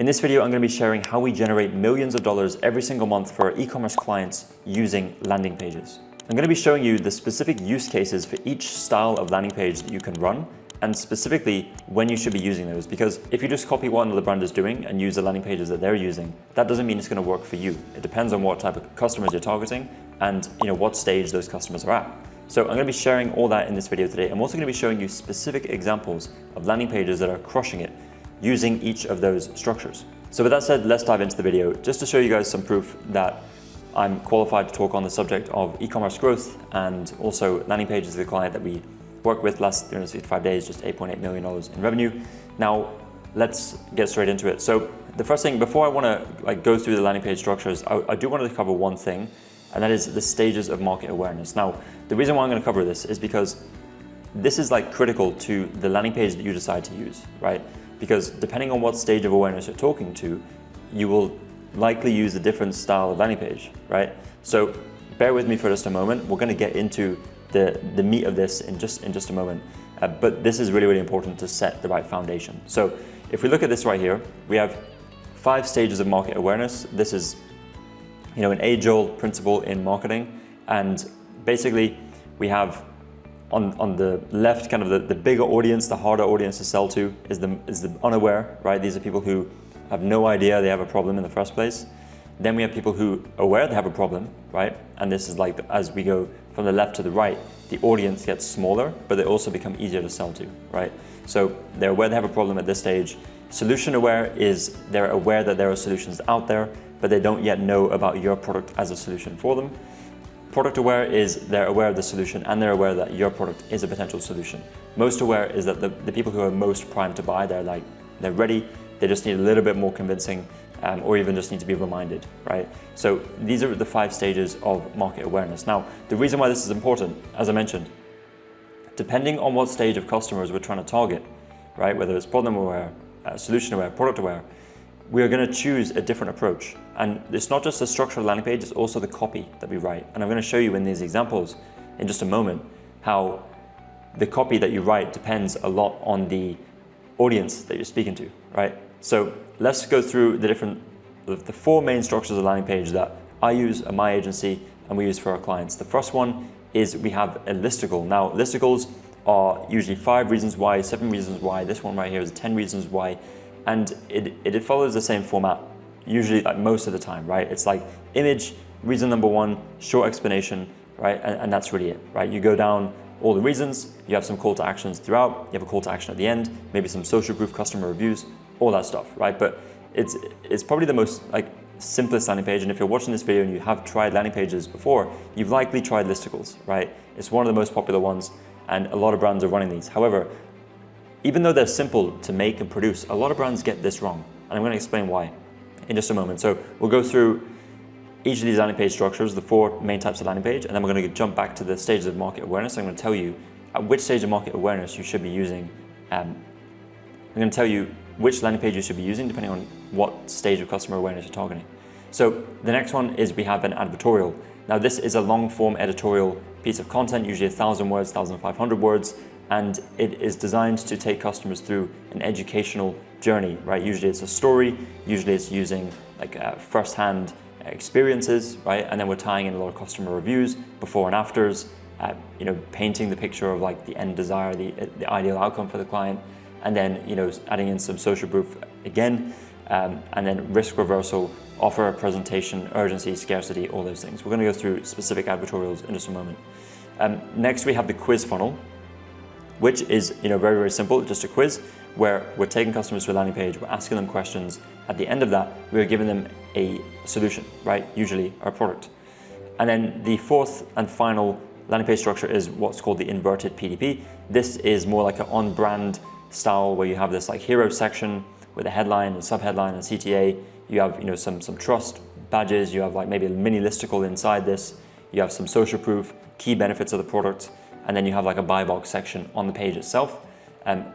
In this video, I'm going to be sharing how we generate millions of dollars every single month for our e-commerce clients using landing pages. I'm going to be showing you the specific use cases for each style of landing page that you can run, and specifically when you should be using those. Because if you just copy what another brand is doing and use the landing pages that they're using, that doesn't mean it's going to work for you. It depends on what type of customers you're targeting and what stage those customers are at. So I'm going to be sharing all that in this video today. I'm also going to be showing you specific examples of landing pages that are crushing it using each of those structures. So with that said, let's dive into the video just to show you guys some proof that I'm qualified to talk on the subject of e-commerce growth and also landing pages to the client that we work with last 365 days, just $8.8 million in revenue. Now, let's get straight into it. So the first thing, before I want to go through the landing page structures, I do want to cover one thing, and that is the stages of market awareness. Now, the reason why I'm going to cover this is because this is critical to the landing page that you decide to use, right? Because depending on what stage of awareness you're talking to, you will likely use a different style of landing page, right? So bear with me for just a moment. We're going to get into the meat of this in just a moment. But this is really, really important to set the right foundation. So if we look at this right here, we have 5 stages of market awareness. This is an age-old principle in marketing. And basically we have on the left, kind of the bigger audience, the harder audience to sell to is the unaware, right? These are people who have no idea they have a problem in the first place. Then we have people who are aware they have a problem, right? And this is as we go from the left to the right, the audience gets smaller, but they also become easier to sell to, right? So they're aware they have a problem at this stage. Solution aware is they're aware that there are solutions out there, but they don't yet know about your product as a solution for them. Product aware is they're aware of the solution and they're aware that your product is a potential solution. Most aware is that the people who are most primed to buy, they're ready, they just need a little bit more convincing, or even just need to be reminded, right? So these are the 5 stages of market awareness. Now, the reason why this is important, as I mentioned, depending on what stage of customers we're trying to target, right? Whether it's problem aware, solution aware, product aware, we are going to choose a different approach. And it's not just the structure of the landing page, it's also the copy that we write. And I'm going to show you in these examples in just a moment how the copy that you write depends a lot on the audience that you're speaking to, right? So let's go through the 4 main structures of the landing page that I use at my agency and we use for our clients. The first one is we have a listicle. Now, listicles are usually 5 reasons why, 7 reasons why. This one right here is 10 reasons why. And it follows the same format, usually most of the time, right? It's image, reason number 1, short explanation, right? And that's really it, right? You go down all the reasons, you have some call to actions throughout, you have a call to action at the end, maybe some social proof customer reviews, all that stuff, right? But it's probably the most simplest landing page. And if you're watching this video and you have tried landing pages before, you've likely tried listicles, right? It's one of the most popular ones and a lot of brands are running these. However, even though they're simple to make and produce, a lot of brands get this wrong. And I'm going to explain why in just a moment. So we'll go through each of these landing page structures, the 4 main types of landing page, and then we're going to jump back to the stages of market awareness. I'm going to tell you at which stage of market awareness you should be using. I'm going to tell you which landing page you should be using depending on what stage of customer awareness you're targeting. So the next one is we have an advertorial. Now this is a long form editorial piece of content, usually 1,000 words, 1,500 words, and it is designed to take customers through an educational journey, right? Usually it's a story, usually it's using first-hand experiences, right? And then we're tying in a lot of customer reviews, before and afters, painting the picture of the end desire, the ideal outcome for the client, and then adding in some social proof again, and then risk reversal, offer, presentation, urgency, scarcity, all those things. We're going to go through specific advertorials in just a moment. Next, we have the quiz funnel, which is very, very simple, just a quiz where we're taking customers to a landing page, we're asking them questions. At the end of that, we're giving them a solution, right? Usually our product. And then the 4th and final landing page structure is what's called the inverted PDP. This is more like an on-brand style where you have this hero section with a headline and subheadline and CTA. You have some trust badges. You have maybe a mini listicle inside this. You have some social proof, key benefits of the product, and then you have a buy box section on the page itself, and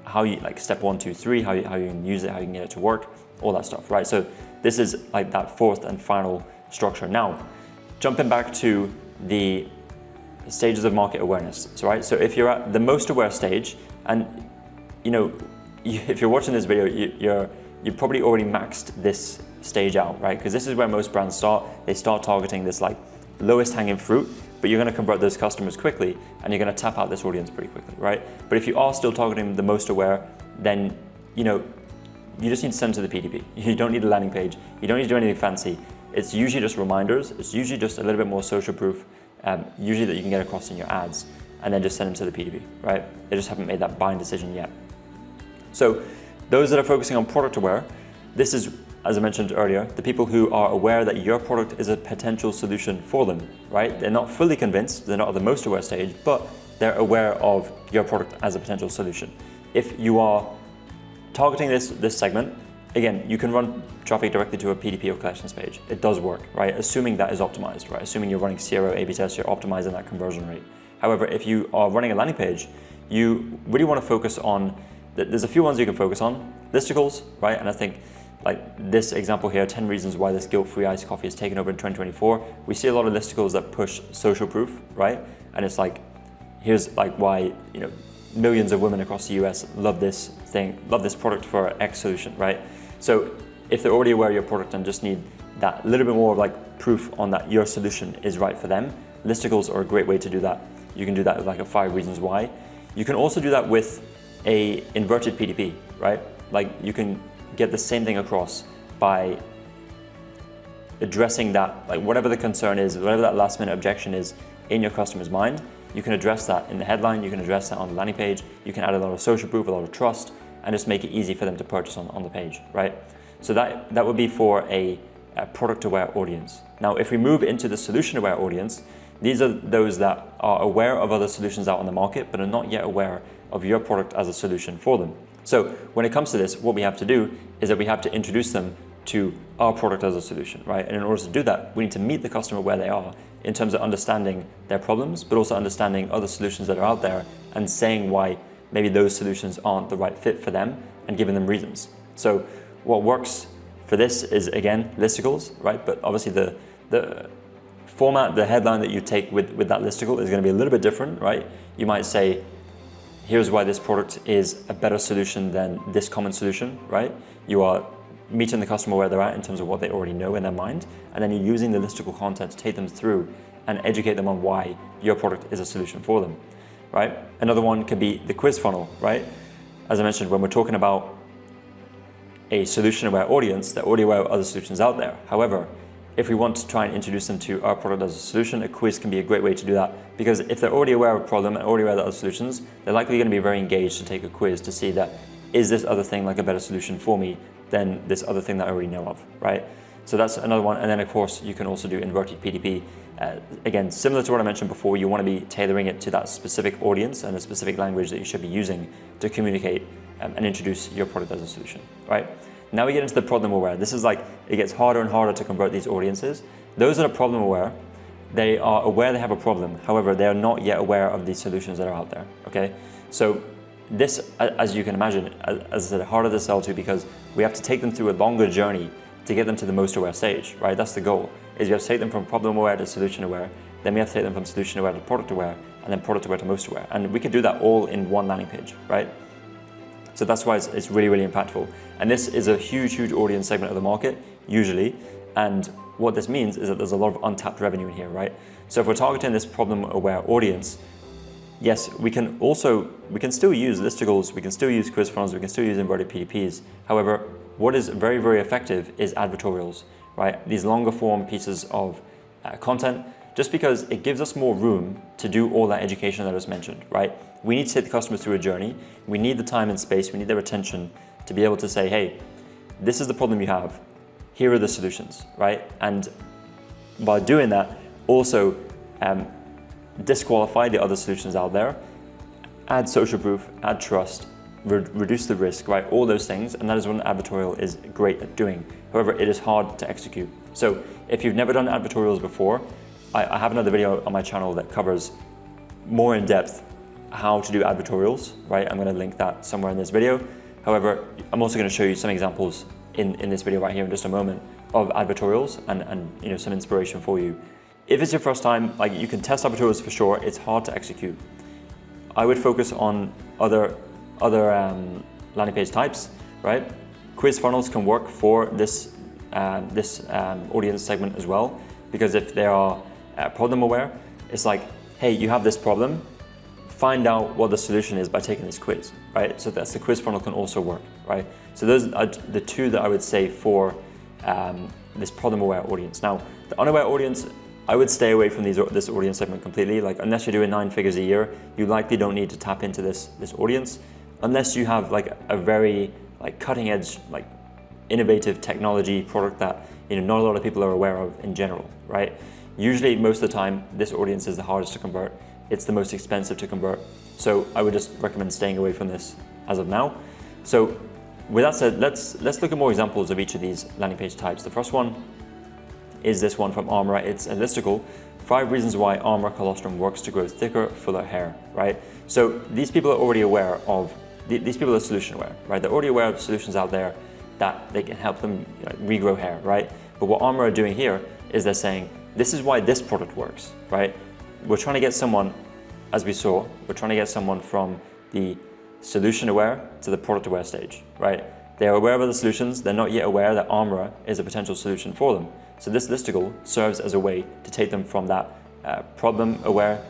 how you step 1, 2, 3, how you can use it, how you can get it to work, all that stuff, right? So this is that 4th and final structure. Now, jumping back to the stages of market awareness, right? So if you're at the most aware stage, and if you're watching this video, you've probably already maxed this stage out, right? Because this is where most brands start. They start targeting this like lowest hanging fruit, but you're going to convert those customers quickly and you're going to tap out this audience pretty quickly, right? But if you are still targeting the most aware, then you just need to send to the PDP. You don't need a landing page. You don't need to do anything fancy. It's usually just reminders. It's usually just a little bit more social proof, usually that you can get across in your ads, and then just send them to the PDP, right? They just haven't made that buying decision yet. So those that are focusing on product aware, this is, as I mentioned earlier, the people who are aware that your product is a potential solution for them, right? They're not fully convinced, they're not at the most aware stage, but they're aware of your product as a potential solution. If you are targeting this segment, again, you can run traffic directly to a PDP or collections page. It does work, right? Assuming that is optimized, right? Assuming you're running CRO A/B tests, you're optimizing that conversion rate. However, if you are running a landing page, you really want to focus on, there's a few ones you can focus on. Listicles, right? And I think like this example here, 10 reasons why this guilt-free iced coffee is taken over in 2024. We see a lot of listicles that push social proof, right? And it's like, here's like why, millions of women across the US love this product for X solution, right? So if they're already aware of your product and just need that little bit more of like proof on that your solution is right for them, listicles are a great way to do that. You can do that with like a 5 reasons why. You can also do that with a inverted PDP, right? Like you can get the same thing across by addressing that, like whatever the concern is, whatever that last minute objection is in your customer's mind, you can address that in the headline, you can address that on the landing page, you can add a lot of social proof, a lot of trust, and just make it easy for them to purchase on the page, right? So that would be for a product-aware audience. Now, if we move into the solution-aware audience, these are those that are aware of other solutions out on the market, but are not yet aware of your product as a solution for them. So when it comes to this, what we have to do is that we have to introduce them to our product as a solution, right? And in order to do that, we need to meet the customer where they are in terms of understanding their problems, but also understanding other solutions that are out there and saying why maybe those solutions aren't the right fit for them and giving them reasons. So what works for this is, again, listicles, right? But obviously the format, the headline that you take with that listicle is going to be a little bit different, right? You might say, here's why this product is a better solution than this common solution, right? You are meeting the customer where they're at in terms of what they already know in their mind, and then you're using the listicle content to take them through and educate them on why your product is a solution for them, right? Another one could be the quiz funnel, right? As I mentioned, when we're talking about a solution-aware audience, they're already aware of other solutions out there. However, if we want to try and introduce them to our product as a solution, a quiz can be a great way to do that, because if they're already aware of a problem and already aware of other solutions, they're likely going to be very engaged to take a quiz to see that, is this other thing like a better solution for me than this other thing that I already know of, right? So that's another one. And then of course, you can also do inverted PDP. Again, similar to what I mentioned before, you want to be tailoring it to that specific audience and a specific language that you should be using to communicate and introduce your product as a solution, right? Now we get into the problem aware. This is like, it gets harder and harder to convert these audiences. Those that are problem aware, they are aware they have a problem. However, they are not yet aware of the solutions that are out there, okay? So this, as you can imagine, as I said, harder to sell to, because we have to take them through a longer journey to get them to the most aware stage, right? That's the goal, is we have to take them from problem aware to solution aware, then we have to take them from solution aware to product aware, and then product aware to most aware. And we can do that all in one landing page, right? So that's why it's really, really impactful. And this is a huge, huge audience segment of the market, usually. And what this means is that there's a lot of untapped revenue in here, right? So if we're targeting this problem aware audience, yes, we can still use listicles, we can still use quiz funnels, we can still use inverted PDPs. However, what is very, very effective is advertorials, right? These longer form pieces of content, just because it gives us more room to do all that education that I just mentioned, right? We need to take the customers through a journey. We need the time and space, we need their attention to be able to say, hey, this is the problem you have. Here are the solutions, right? And by doing that, also disqualify the other solutions out there, add social proof, add trust, reduce the risk, right? All those things, and that is what an advertorial is great at doing. However, it is hard to execute. So if you've never done advertorials before, I have another video on my channel that covers more in depth how to do advertorials, right? I'm gonna link that somewhere in this video. However, I'm also gonna show you some examples in this video right here in just a moment of advertorials and some inspiration for you. If it's your first time, like, you can test advertorials for sure. It's hard to execute. I would focus on other landing page types, right? quiz funnels can work for this audience segment as well, because if they are problem aware, it's like, hey, you have this problem, find out what the solution is by taking this quiz, right? So that's the quiz funnel can also work, right? So those are the two that I would say for this problem aware audience. Now, the unaware audience, I would stay away from this audience segment completely. Like, unless you're doing 9 figures a year, you likely don't need to tap into this audience, unless you have like a very like cutting edge, like innovative technology product that not a lot of people are aware of in general, right? Usually, most of the time, this audience is the hardest to convert. It's the most expensive to convert. So I would just recommend staying away from this as of now. So with that said, let's look at more examples of each of these landing page types. The first one is this one from Armor. It's a listicle, 5 reasons why Armor colostrum works to grow thicker, fuller hair, right? So these people are already aware of, these people are solution aware, right? They're already aware of solutions out there that they can help them regrow hair, right? But what Armor are doing here is they're saying, this is why this product works, right? We're trying to get someone, as we saw, we're trying to get someone from the solution aware to the product aware stage, right? They're aware of the solutions, they're not yet aware that Armor is a potential solution for them. So this listicle serves as a way to take them from that problem aware,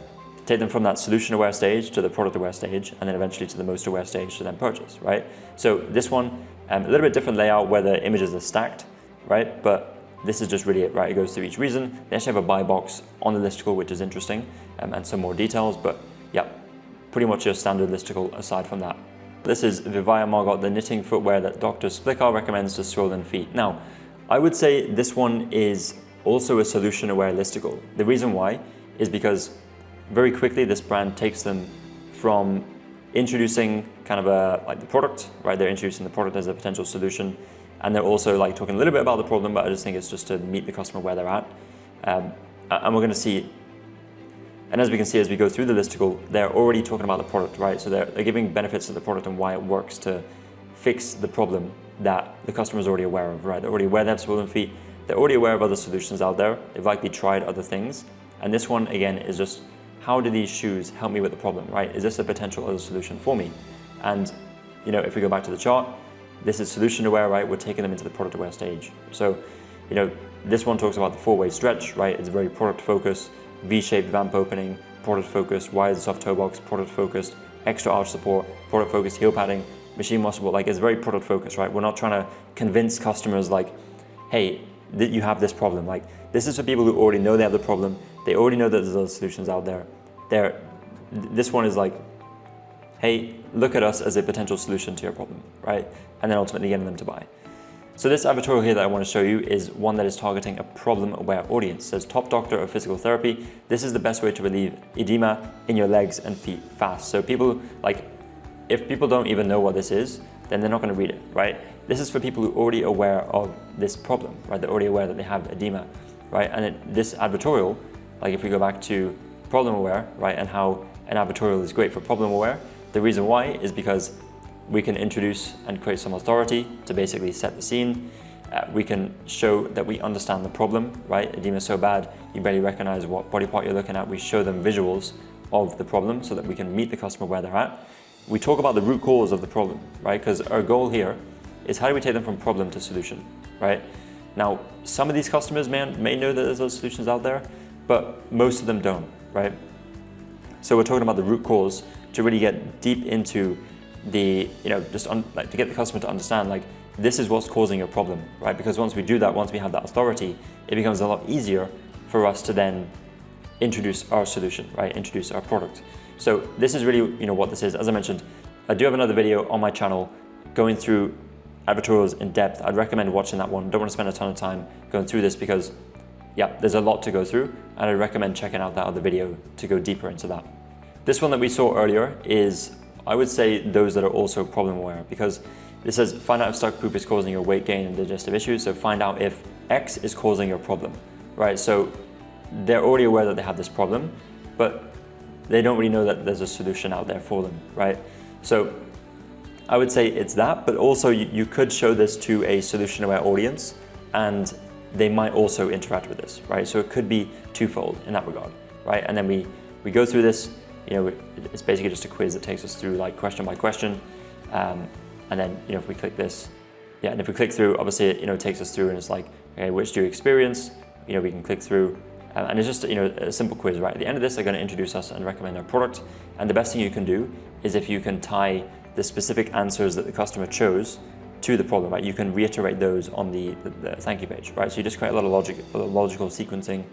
take them from that solution aware stage to the product aware stage, and then eventually to the most aware stage to then purchase, right? So this one, a little bit different layout where the images are stacked, right? But this is just really it, right? It goes through each reason. They actually have a buy box on the listicle, which is interesting, and some more details, but yeah, pretty much your standard listicle aside from that. This is Vivaya Margot, the knitting footwear that Dr. Splikar recommends to swollen feet. Now, I would say this one is also a solution-aware listicle. The reason why is because very quickly this brand takes them from introducing kind of like the product, right? They're introducing the product as a potential solution, and they're also like talking a little bit about the problem, but I just think it's just to meet the customer where they're at. And we're going to see, and as we can see as we go through the listicle, they're already talking about the product, right? So they're giving benefits of the product and why it works to fix the problem that the customer is already aware of, right? They're already aware they have swollen feet. They're already aware of other solutions out there. They've likely tried other things. And this one, again, is just, how do these shoes help me with the problem, right? Is this a potential other solution for me? And, if we go back to the chart, this is solution aware, right? We're taking them into the product aware stage. So, this one talks about the 4-way stretch, right? It's very product focused, V-shaped vamp opening, product focused, wide soft toe box, product focused, extra arch support, product focused heel padding, machine washable. Like, it's very product focused, right? We're not trying to convince customers like, hey, that you have this problem. Like, this is for people who already know they have the problem. They already know that there's other solutions out there. This one is like, hey, look at us as a potential solution to your problem, right? And then ultimately getting them to buy. So this advertorial here that I want to show you is one that is targeting a problem-aware audience. It says, top doctor of physical therapy, this is the best way to relieve edema in your legs and feet fast. So people, like, if people don't even know what this is, then they're not going to read it, right? This is for people who are already aware of this problem, right? They're already aware that they have edema, right? And this advertorial, like if we go back to problem aware, right, and how an advertorial is great for problem aware, the reason why is because we can introduce and create some authority to basically set the scene. We can show that we understand the problem, right? Edema is so bad, you barely recognize what body part you're looking at. We show them visuals of the problem so that we can meet the customer where they're at. We talk about the root cause of the problem, right? Because our goal here is how do we take them from problem to solution, right? Now, some of these customers may know that there's those solutions out there, but most of them don't, right? So we're talking about the root cause to really get deep into the, to get the customer to understand, like, this is what's causing your problem, right? Because once we do that, once we have that authority, it becomes a lot easier for us to then introduce our solution, right? Introduce our product. So this is really, what this is. As I mentioned, I do have another video on my channel going through advertorials in depth. I'd recommend watching that one. Don't want to spend a ton of time going through this because, yeah, there's a lot to go through, and I'd recommend checking out that other video to go deeper into that. This one that we saw earlier is, I would say, those that are also problem aware, because this says, find out if stuck poop is causing your weight gain and digestive issues. So find out if X is causing your problem, right? So they're already aware that they have this problem, but they don't really know that there's a solution out there for them, right? So I would say it's that, but also you could show this to a solution-aware audience and they might also interact with this, right? So it could be twofold in that regard, right? And then we go through this, it's basically just a quiz that takes us through like question by question. And then, if we click this, Yeah, and if we click through, obviously it takes us through and it's like, okay, which do you experience? We can click through, and it's just a simple quiz, right? At the end of this, they're going to introduce us and recommend our product. And the best thing you can do is if you can tie the specific answers that the customer chose to the problem, right? You can reiterate those on the thank you page, right? So you just create a lot of logical sequencing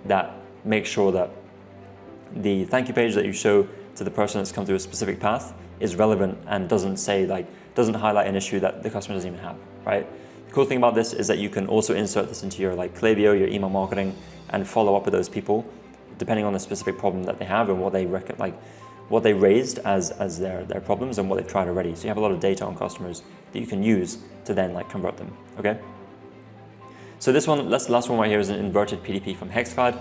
that makes sure that the thank you page that you show to the person that's come through a specific path is relevant and doesn't highlight an issue that the customer doesn't even have, right? The cool thing about this is that you can also insert this into your Klaviyo, your email marketing, and follow up with those people depending on the specific problem that they have and what they raised as their problems and what they've tried already. So you have a lot of data on customers that you can use to then convert them, okay? So this one, last one right here is an inverted PDP from Hexclad.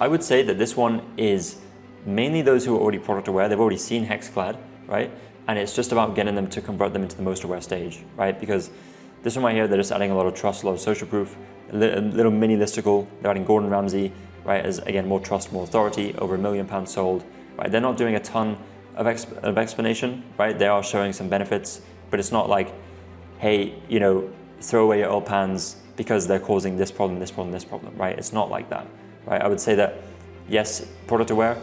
I would say that this one is mainly those who are already product aware. They've already seen Hexclad, right? And it's just about getting them to convert them into the most aware stage, right? Because this one right here, they're just adding a lot of trust, a lot of social proof, a little mini listicle. They're adding Gordon Ramsay, right? As again, more trust, more authority, over £1 million sold, right? They're not doing a ton of explanation, right? They are showing some benefits, but it's not like, hey, throw away your oil pans because they're causing this problem, this problem, this problem, right? It's not like that, right? I would say that, yes, product aware,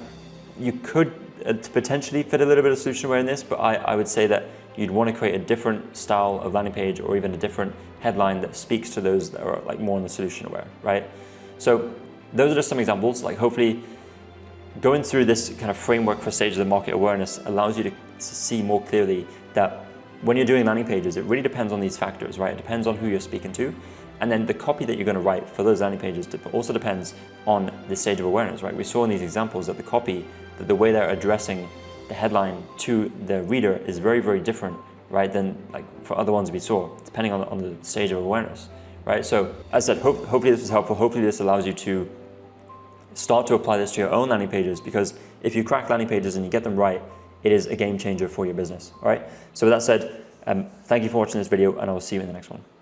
you could potentially fit a little bit of solution aware in this, but I would say that you'd want to create a different style of landing page or even a different headline that speaks to those that are more on the solution aware, right? So those are just some examples. Hopefully going through this kind of framework for stages of market awareness allows you to see more clearly that when you're doing landing pages, it really depends on these factors, right? It depends on who you're speaking to. And then the copy that you're going to write for those landing pages also depends on the stage of awareness, right? We saw in these examples that the copy, that the way they're addressing the headline to the reader is very, very different, right, than for other ones we saw, depending on the stage of awareness, right? So as I said, hopefully this was helpful. Hopefully this allows you to start to apply this to your own landing pages, because if you crack landing pages and you get them right, it is a game changer for your business, all right? So with that said, thank you for watching this video, and I will see you in the next one.